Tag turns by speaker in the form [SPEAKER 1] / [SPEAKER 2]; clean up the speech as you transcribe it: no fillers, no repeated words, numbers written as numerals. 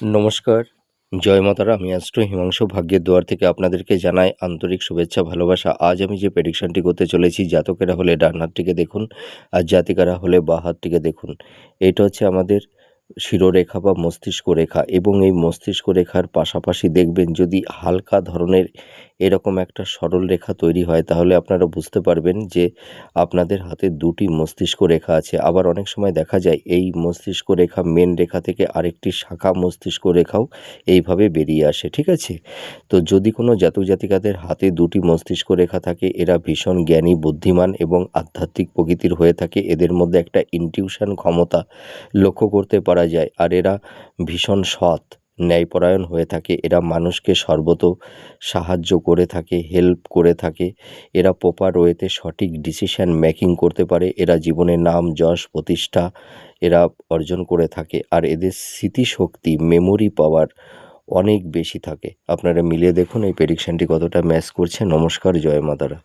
[SPEAKER 1] নমস্কার, জয় মাতারা। আমি অ্যাস্ট্রো হিমাংশু ভাগ্যের দুয়ার থেকে আপনাদেরকে জানাই আন্তরিক শুভেচ্ছা, ভালোবাসা। আজ আমি যে প্রেডিকশনটি করতে চলেছি, জাতকেরা হলে ডান হাতটিকে দেখুন আর জাতিকারা হলে বাঁ হাতটিকে দেখুন। এটা হচ্ছে আমাদের শিরোরেখা বা মস্তিষ্ক রেখা, এবং এই মস্তিষ্ক রেখার পাশাপাশি দেখবেন যদি হালকা ধরনের এরকম একটা সরল রেখা তৈরি হয়, তাহলে আপনারা বুঝতে পারবেন যে আপনাদের হাতে দুটি মস্তিষ্ক রেখা আছে। আবার অনেক সময় দেখা যায় এই মস্তিষ্ক রেখা মেন রেখা থেকে আরেকটি শাখা মস্তিষ্ক রেখাও এইভাবে বেরিয়ে আসে, ঠিক আছে? তো যদি কোনো জাতক জাতিকাদের হাতে দুটি মস্তিষ্ক রেখা থাকে, এরা ভীষণ জ্ঞানী, বুদ্ধিমান এবং আধ্যাত্মিক প্রকৃতির হয়ে থাকে। এদের মধ্যে একটা ইনটিউশন ক্ষমতা লক্ষ্য করতে পারা যায়, আর এরা ভীষণ সৎ, ন্যায়পরায়ণ হয়ে থাকে। এরা মানুষকে সর্বত সাহায্য করে থাকে, হেল্প করে থাকে। এরা প্রপার ওয়েতে সঠিক ডিসিশন মেকিং করতে পারে। এরা জীবনে নাম, যশ, প্রতিষ্ঠা এরা অর্জন করে থাকে, আর এদের স্মৃতিশক্তি, মেমোরি পাওয়ার অনেক বেশি থাকে। আপনারা মিলিয়ে দেখুন এই প্রেডিকশনটি কতটা ম্যাচ করছে। নমস্কার, জয় মাতারা।